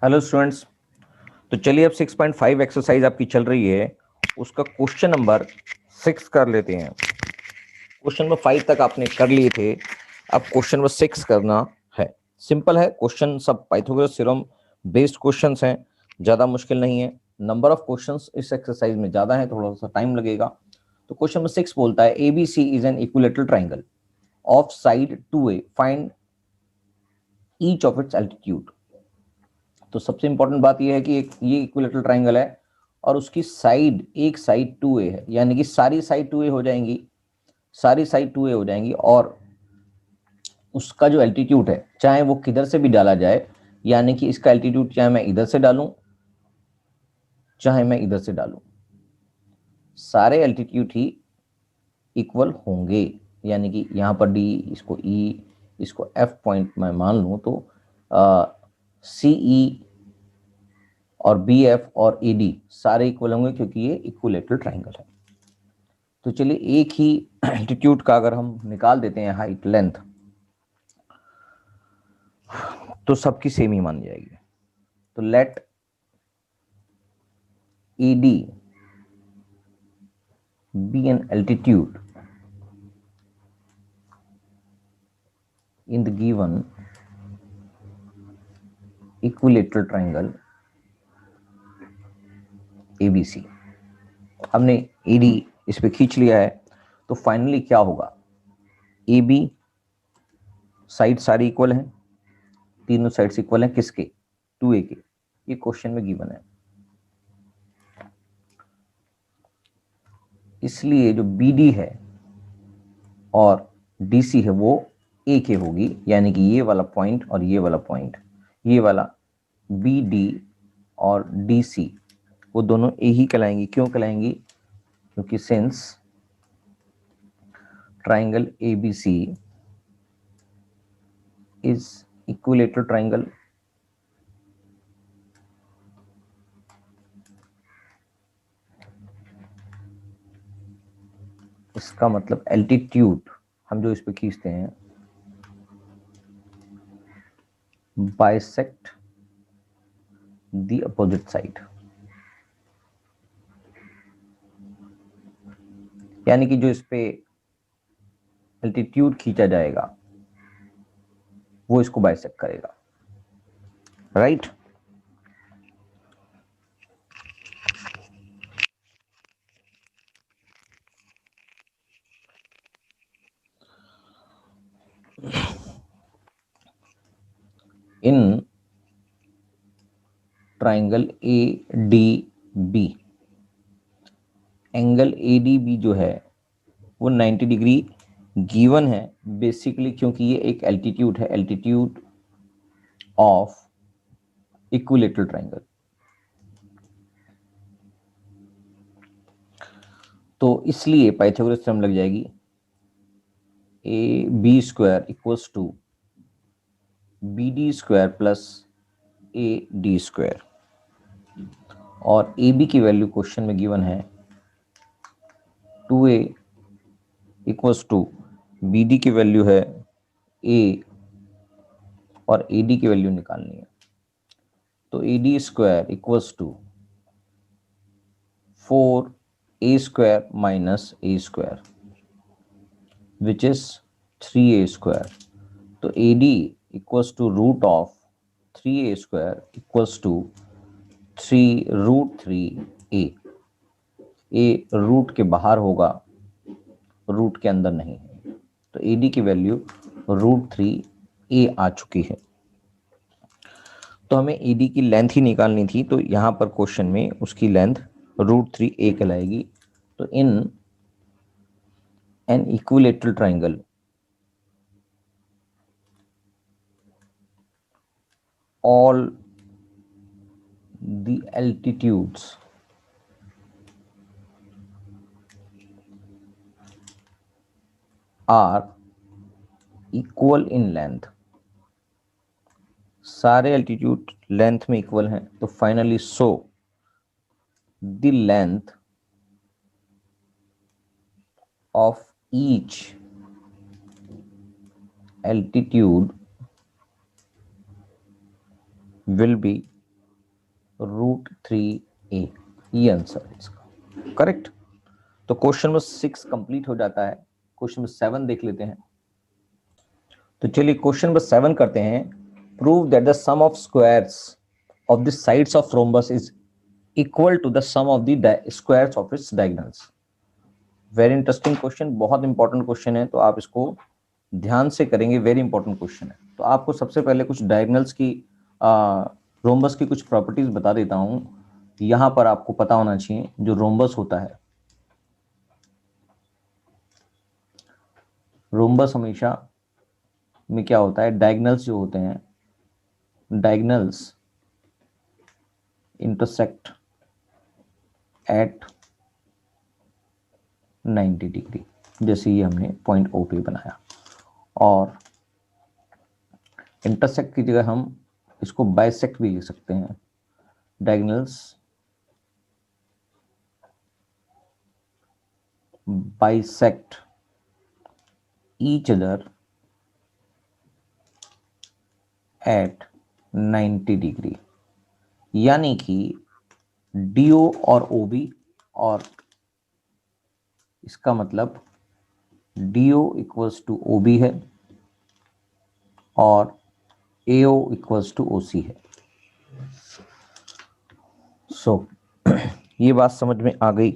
Hello students. तो चलिए अब 6.5 एक्सरसाइज आपकी चल रही है, उसका क्वेश्चन नंबर 6 कर लेते हैं। क्वेश्चन नंबर 5 तक आपने कर लिए थे, अब क्वेश्चन नंबर 6 करना है। सिंपल है क्वेश्चन, सब पाइथागोरस थ्योरम बेस्ड क्वेश्चंस हैं, ज़्यादा मुश्किल नहीं है। नंबर ऑफ क्वेश्चंस इस एक्सरसाइज में ज़्यादा है, थोड़ा सा टाइम लगेगा। तो क्वेश्चन नंबर 6 बोलता है A B C is an equilateral triangle of side 2a, find each of its altitude. तो सबसे इंपॉर्टेंट बात यह है कि ये इक्विलेटरल ट्राइंगल है और उसकी साइड, एक साइड 2a है, यानी कि सारी साइड 2a हो जाएंगी, सारी साइड 2a हो जाएंगी। और उसका जो एल्टीट्यूड है, चाहे वो किधर से भी डाला जाए, यानी कि इसका एल्टीट्यूड चाहे मैं इधर से डालूं चाहे मैं इधर से डालूं, सारे एल्टीट्यूड ही इक्वल होंगे। यानी कि यहां पर डी, इसको ई, इसको एफ पॉइंट मैं मान लूं तो सी ई और बी एफ और ए डी सारे इक्वल होंगे, क्योंकि ये इक्विलेटरल ट्राइंगल है। तो चलिए एक ही एल्टीट्यूड का अगर हम निकाल देते हैं हाइट लेंथ, तो सबकी सेम ही मान जाएगी। तो let E D be an altitude in the given equilateral triangle ABC। हमने AD इस पे खींच लिया है, तो फाइनली क्या होगा, AB साइड सारी इक्वल हैं, तीनों साइड्स इक्वल हैं किसके, 2a के। ये क्वेश्चन में गिवन है, इसलिए जो BD है और DC है वो A के होगी, यानी कि ये वाला पॉइंट और ये वाला पॉइंट, ये वाला BD और DC वो दोनों A ही कहलाएंगी। क्यों कहलाएंगी, क्योंकि since triangle ABC is equilateral triangle, इसका मतलब एल्टीट्यूड हम जो इस पे खींचते हैं बाइसेक्ट द अपोजिट साइड, यानी कि जो इस पे एल्टीट्यूड खींचा जाएगा वो इसको बाइसेक्ट करेगा, right. In triangle A D B, angle A D B जो है वो 90 डिग्री गिवन है बेसिकली, क्योंकि ये एक एल्टीट्यूड है, एल्टीट्यूड ऑफ इक्विलेटरल ट्राइंगल। तो इसलिए पाइथागोरस थ्योरम लग जाएगी, A B square equals to B D square plus A D square. और ए बी की वैल्यू क्वेश्चन में गिवन है 2a equals to B D की वैल्यू है a और ए डी की वैल्यू निकालनी है। तो A D square equals to 4a square minus a square which is 3a square. तो A D equals to root of 3a square equals to 3√3a। A root के बाहर होगा, root के अंदर नहीं है। तो ए डी की वैल्यू √3a आ चुकी है। तो हमें ए डी की लेंथ ही निकालनी थी, तो यहां पर क्वेश्चन में उसकी लेंथ √3a कहलाएगी। तो in an equilateral triangle all the altitudes are equal in length, सारे एल्टीट्यूड लेंथ में इक्वल हैं। तो finally so the length of each altitude will be √3a, ये आंसर है इसका, करेक्ट। तो क्वेश्चन नंबर 6 कंप्लीट हो जाता है। क्वेश्चन नंबर 7 देख लेते हैं। तो चलिए क्वेश्चन नंबर 7 करते हैं। Prove that the sum of squares of the sides of rhombus is equal to the sum of the squares of its diagonals. Very interesting question, बहुत इंपॉर्टेंट क्वेश्चन है, तो आप इसको ध्यान से करेंगे। वेरी इंपॉर्टेंट क्वेश्चन है। तो आपको सबसे पहले कुछ डायगोनल्स की रोम्बस की कुछ प्रॉपर्टीज बता देता हूं। यहां पर आपको पता होना चाहिए, जो रोम्बस होता है, रोम्बस हमेशा में क्या होता है, डायगोनल्स जो होते हैं, डायगोनल्स इंटरसेक्ट एट 90 डिग्री, जैसे ये हमने पॉइंट ओ पे बनाया। और इंटरसेक्ट की जगह हम इसको बाइसेक्ट भी लिख सकते हैं। Diagonals bisect each other at 90 degree, यानी कि डीओ और ओबी, और इसका मतलब डीओ इक्वल्स टू ओबी है और एओ इक्वल्स टू ओसी है। सो ये बात समझ में आ गई।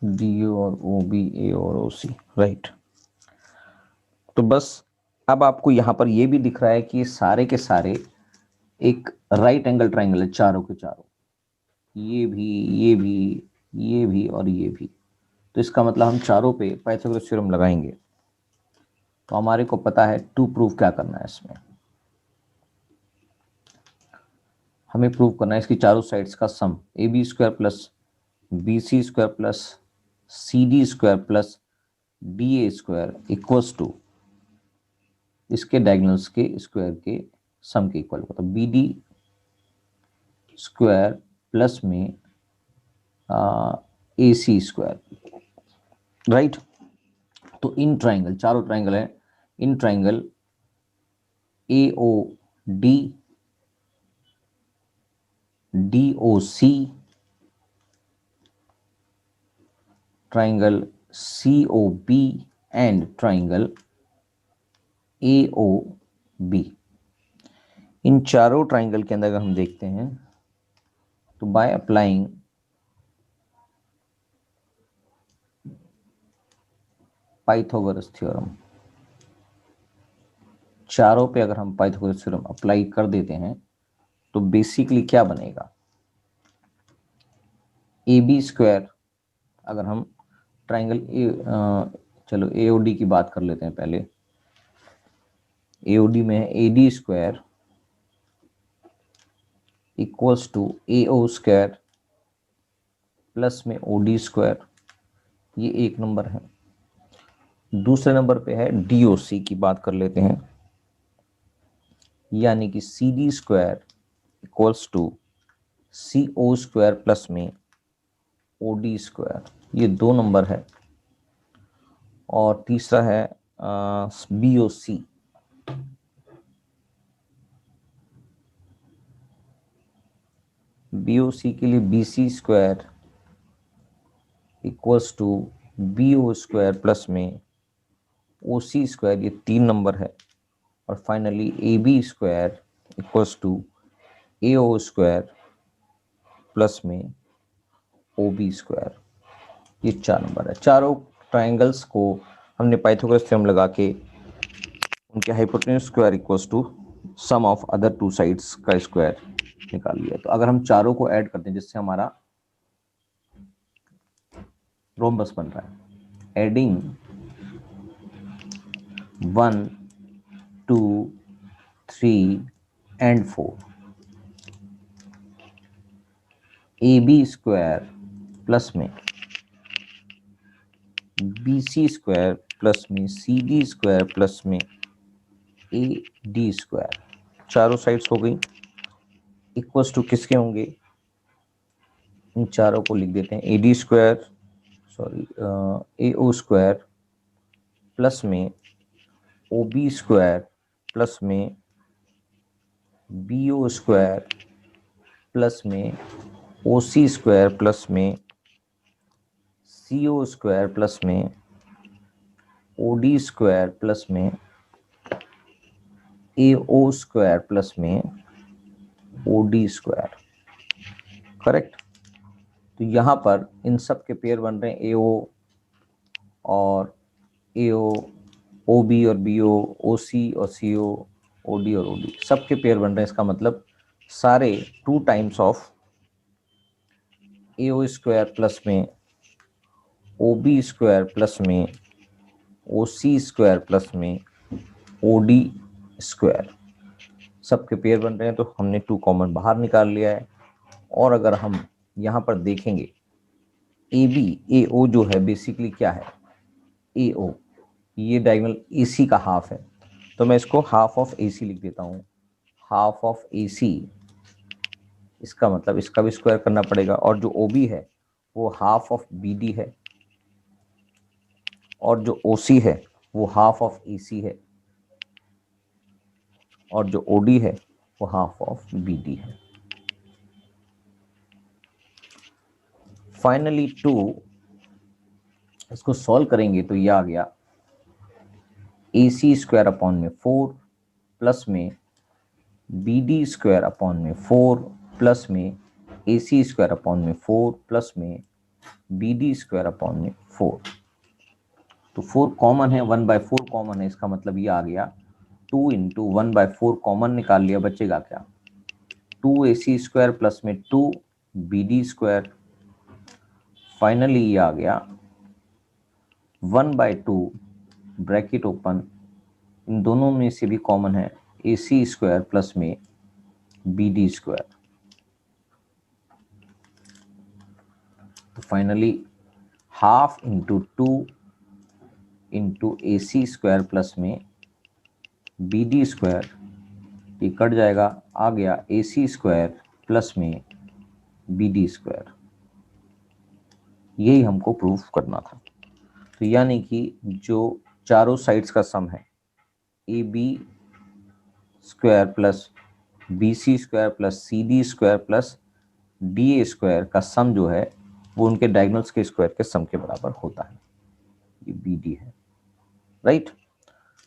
डीओ और ओबी, ए और ओसी, राइट। तो बस अब आपको यहां पर ये भी दिख रहा है कि ये सारे के सारे एक राइट एंगल ट्राइंगल है, चारों के चारों, ये भी, ये भी, ये भी और ये भी। तो इसका मतलब हम चारों पे पाइथागोरस थ्योरम लगाएंगे। तो हमारे को पता है टू प्रूव क्या करना है इसमें। हमें प्रूव करना है इसकी चारों साइड्स का sum, A B square plus B C square plus C D square plus D A square equals to इसके डायगोनल्स के स्क्वायर के सम के इक्वल होता है। बी डी स्क्वायर प्लस में ए सी स्क्वायर, राइट। तो इन ट्राइंगल, चारों ट्राइंगल है, in triangle A O D, D O C, triangle C O B and triangle A O B. इन चारों ट्राइंगल के अंदर अगर हम देखते हैं तो बाय अप्लाइंग पाइथागोरस थ्योरम, चारों पे अगर हम पाइथागोरस थ्योरम अप्लाई कर देते हैं तो बेसिकली क्या बनेगा, ए बी स्क्वायर, अगर हम ट्राइंगल चलो एओडी की बात कर लेते हैं पहले। एओडी में है A D square equals to A O square plus में ओ डी स्क्वायर, ये एक नंबर है। दूसरे नंबर पे है डी ओ सी की बात कर लेते हैं, यानी कि C D square equals to C O square plus में ओ डी स्क्वायर, ये दो नंबर है। और तीसरा है बी ओ सी, बी ओ सी के लिए B C square equals to B O square plus में ओ सी स्क्वायर, ये तीन नंबर है। और finally A B square equals to A O square plus में ओ बी स्क्वायर, ये चार नंबर है। चारों ट्राइंगल्स को हमने पाइथागोरस थ्योरम लगा के उनके hypotenuse square equals to sum of other two sides का स्क्वायर निकाल लिया। तो अगर हम चारों को ऐड करते हैं जिससे हमारा रोम्बस बन रहा है, adding 1 2 3 and 4, A B square plus में बी सी स्क्वायर प्लस में सी डी स्क्वायर प्लस में ए डी स्क्वायर, चारों साइड्स हो गई। इक्वल्स टू किसके होंगे, इन चारों को लिख देते हैं A D square sorry, A O square plus में ओ बी स्क्वायर प्लस में बी ओ स्क्वायर प्लस में ओ सी स्क्वायर प्लस में सी ओ स्क्वायर प्लस में ओ डी स्क्वायर प्लस में ए ओ स्क्वायर प्लस में ओ डी स्क्वायर। करेक्ट। तो यहां पर इन सब के पेयर बन रहे हैं ए ओ और ए ओ बी और बी ओ सी और सी ओ डी और ओ डी, सबके पेयर बन रहे हैं। इसका मतलब सारे 2 times of A O square plus में ओ बी स्क्वायर प्लस में ओ सी स्क्वायर प्लस में ओ डी स्क्वायर, सबके पेयर बन रहे हैं। तो हमने 2 कॉमन बाहर निकाल लिया है। और अगर हम यहाँ पर देखेंगे ए बी ए ओ जो है बेसिकली क्या है, ए ओ ये डायगोनल ए सी का हाफ है, तो मैं इसको हाफ ऑफ ए सी लिख देता हूँ। हाफ ऑफ ए सी, इसका मतलब इसका भी स्क्वायर करना पड़ेगा। और जो ओ बी है वो हाफ ऑफ बी डी है, और जो ओ सी है वो हाफ ऑफ ए सी है, और जो ओ डी है वो हाफ ऑफ बी डी है। फाइनली 2, इसको सॉल्व करेंगे तो ये आ गया ए सी स्क्वायर अपॉन में 4 प्लस में बी डी स्क्वायर अपॉन में 4 प्लस में ए सी स्क्वायर अपॉन में 4 प्लस में बी डी स्क्वायर अपॉन में 4। तो 4 कॉमन है, 1/4 कॉमन है, इसका मतलब ये आ गया 2 इंटू 1/4 कॉमन निकाल लिया, बचेगा क्या 2 ए सी स्क्वायर प्लस में 2 बी डी स्क्वायर। फाइनली ये आ गया 1/2 ब्रैकेट ओपन, इन दोनों में से भी कॉमन है ए सी स्क्वायर प्लस में बी डी स्क्वायर। तो फाइनली हाफ इंटू 2 इंटू ए सी स्क्वायर प्लस में बी डी स्क्वायर, ये कट जाएगा, आ गया ए सी स्क्वायर प्लस में बी डी स्क्वायर। यही हमको प्रूफ करना था। तो यानी कि जो चारों साइड्स का सम है A B square plus B C square plus C D square plus D A square का सम जो है वो उनके डायगोनल्स के स्क्वायर के सम के बराबर होता है। ये बी डी है, राइट।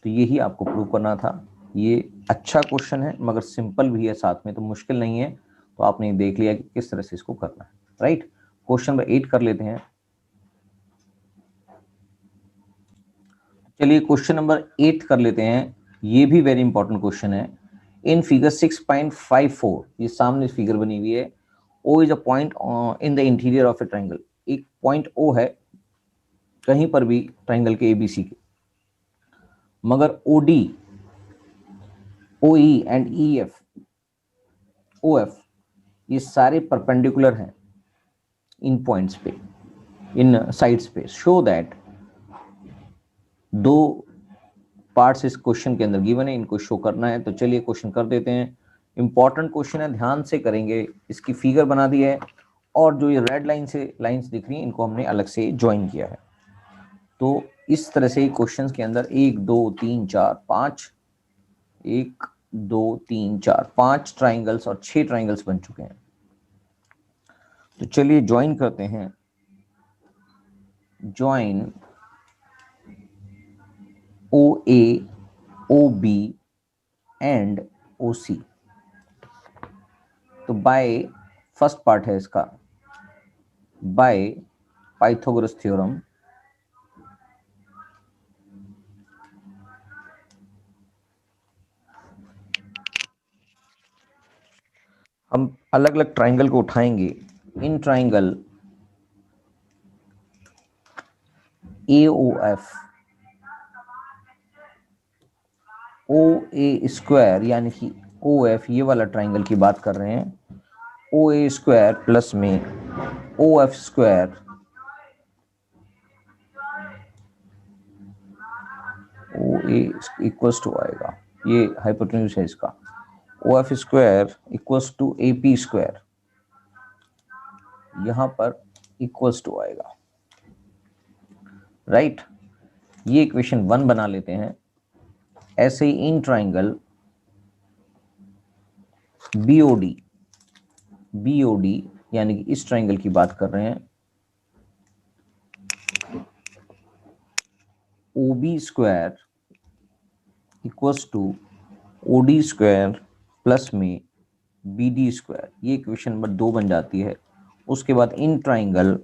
तो यही आपको प्रूव करना था। ये अच्छा क्वेश्चन है मगर सिंपल भी है साथ में, तो मुश्किल नहीं है। तो आपने देख लिया कि किस तरह से इसको करना है, राइट। क्वेश्चन नंबर 8 कर लेते हैं। चलिए क्वेश्चन नंबर 8 कर लेते हैं। ये भी वेरी इंपॉर्टेंट क्वेश्चन है। इन फिगर 6.54, ये सामने फिगर बनी हुई है, O is a point in the interior of A triangle. एक पॉइंट O है कहीं पर भी ट्राइंगल के ABC के, मगर OD, OE and EF, OF ये सारे परपेंडिकुलर हैं इन पॉइंट्स पे, इन साइड्स पे। शो दैट, 2 पार्ट्स इस क्वेश्चन के अंदर गिवन है, इनको शो करना है। तो चलिए क्वेश्चन कर देते हैं। इंपॉर्टेंट क्वेश्चन है, ध्यान से करेंगे। इसकी फिगर बना दी है और जो ये रेड लाइन से लाइंस दिख रही हैं इनको हमने अलग से ज्वाइन किया है। तो इस तरह से क्वेश्चंस के अंदर 1 2 3 4 5, 1 2 3 4 5 ट्राइंगल्स और 6 ट्राइंगल्स बन चुके हैं। तो चलिए ज्वाइन करते हैं। Join OA, OB and OC। तो बाय, फर्स्ट पार्ट है इसका, बाय पाइथागोरस थ्योरम हम अलग अलग ट्राइंगल को उठाएंगे। In triangle AOF, OA square यानी कि OF, ये वाला ट्राइंगल की बात कर रहे हैं। OA स्क्वायर प्लस में OF square, OA equals to आएगा, ये हाइपोटेन्यूज है इसका, OF square equals to AP square, यहां पर इक्वल्स टू आएगा। राइट। ये इक्वेशन 1 बना लेते हैं। ऐसे ही इन ट्राइंगल बीओडी, बीओडी यानी कि इस ट्राइंगल की बात कर रहे हैं, OB square equals to OD square plus में बीडी स्क्वायर, ये इक्वेशन नंबर 2 बन जाती है। उसके बाद इन ट्राइंगल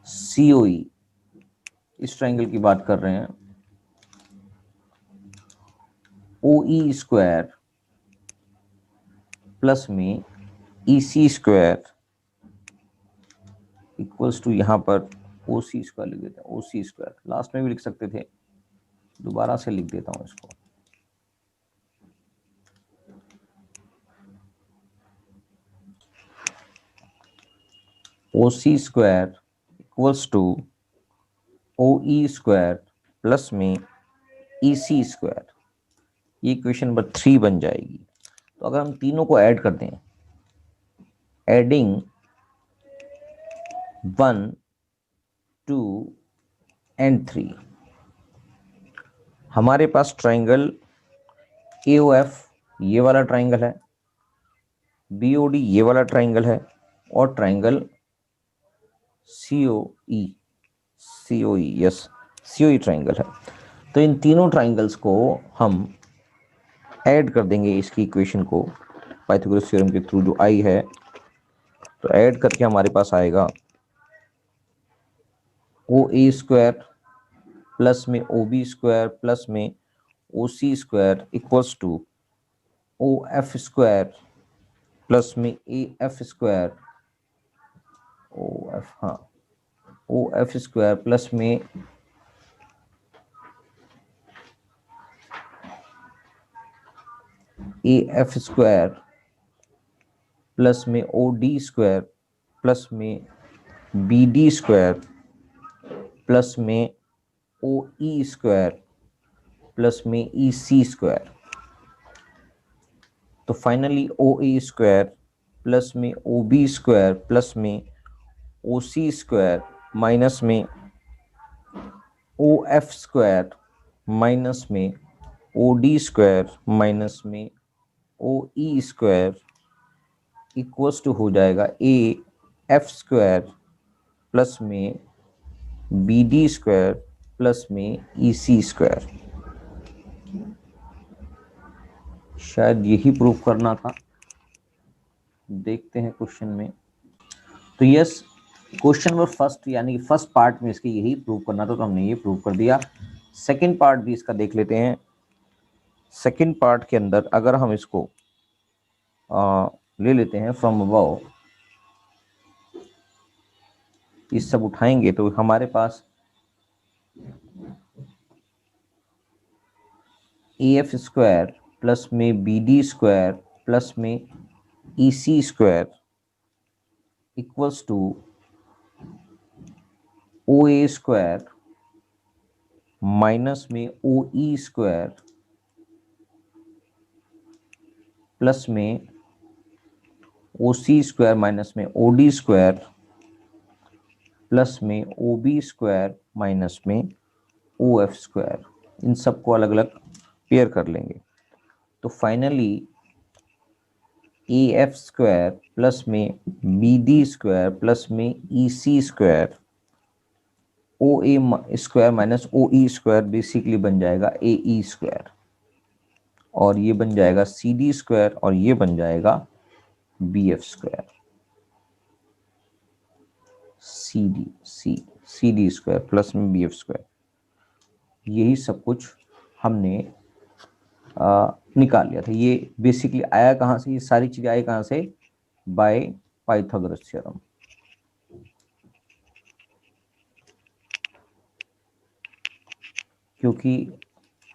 सीओई, इस ट्राइंगल की बात कर रहे हैं, ओई स्क्वायर प्लस में ईसी स्क्वायर इक्वल्स टू, यहां पर ओसी स्क्वायर लिख देते हैं, ओसी स्क्वायर लास्ट में भी लिख सकते थे, दोबारा से लिख देता हूं इसको, ओसी स्क्वायर इक्वल्स टू ओई स्क्वायर प्लस में ईसी स्क्वायर, ये इक्वेशन नंबर 3 बन जाएगी। तो अगर हम तीनों को ऐड करते हैं, एडिंग 1, 2 एंड 3, हमारे पास ट्राइंगल एओएफ ये वाला ट्राइंगल है, बीओडी ये वाला ट्राइंगल है, और triangle COE, COE yes, COE triangle है। तो इन तीनों ट्राइंगल्स को हम ऐड कर देंगे इसकी इक्वेशन को पाइथागोरस थ्योरम के थ्रू जो आई है, तो ऐड करके हमारे पास आएगा ओ ए स्क्वायर प्लस में ओ बी स्क्वायर प्लस में O C square equals to O F square plus में A F square, O F, हाँ, ओ एफ स्क्वायर प्लस में ए एफ स्क्वायर प्लस में ओ डी स्क्वायर प्लस में B D square plus में ओ E square plus में ई सी square. तो finally ओ ए square plus में O B square plus में O C square minus में ओ F square minus में ओ डी स्क्वायर माइनस में ओ ई स्क्वायर इक्वल्स टू हो जाएगा ए एफ स्क्वायर प्लस में बी डी स्क्वायर प्लस में ई सी स्क्वायर। शायद यही प्रूफ करना था, देखते हैं क्वेश्चन में। तो यस, क्वेश्चन नंबर फर्स्ट यानी फर्स्ट पार्ट में इसके यही प्रूफ करना था, तो हमने ये प्रूफ कर दिया। सेकंड पार्ट भी इसका देख लेते हैं। सेकंड पार्ट के अंदर अगर हम इसको ले लेते हैं फ्रॉम अबव, ये सब उठाएंगे तो हमारे पास ए एफ स्क्वायर प्लस में बी डी स्क्वायर प्लस में ई सी square equals to O A square minus में ओ ई स्क्वायर प्लस में ओ सी स्क्वायर माइनस में ओ डी स्क्वायर प्लस में ओ बी स्क्वायर माइनस में ओ एफ स्क्वायर। इन सबको अलग अलग पेयर कर लेंगे तो फाइनली ए एफ स्क्वायर प्लस में बी डी स्क्वायर प्लस में ई सी स्क्वायर ओ ए square minus O E square basically बन जाएगा ए ई स्क्वायर, और ये बन जाएगा सी डी स्क्वायर, और ये बन जाएगा B F square, C D square plus में बी एफ स्क्वायर। यही सब कुछ हमने निकाल लिया था। ये बेसिकली आया कहाँ से, ये सारी चीजें आई कहाँ से, बाय पाइथागोरस थ्योरम। क्योंकि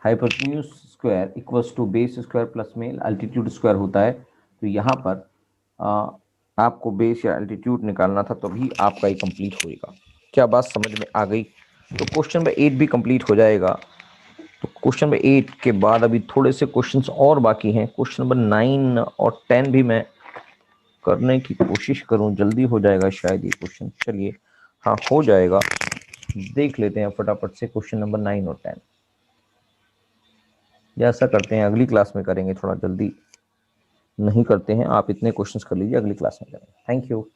hypotenuse square equals to base square plus में अल्टीट्यूड स्क्वायर होता है, तो यहाँ पर आपको बेस या अल्टीट्यूड निकालना था, तभी आपका ये कंप्लीट होएगा। क्या बात समझ में आ गई? तो क्वेश्चन नंबर 8 भी कंप्लीट हो जाएगा। तो क्वेश्चन नंबर 8 के बाद अभी थोड़े से क्वेश्चंस और बाकी हैं। क्वेश्चन नंबर 9 और 10 भी मैं करने की कोशिश करूं, जल्दी हो जाएगा शायद ये क्वेश्चन। चलिए, हाँ हो जाएगा। देख लेते हैं फटाफट से क्वेश्चन नंबर 9 और 10। या ऐसा करते हैं अगली क्लास में करेंगे, थोड़ा जल्दी नहीं करते हैं, आप इतने क्वेश्चंस कर लीजिए, अगली क्लास में करेंगे। Thank you.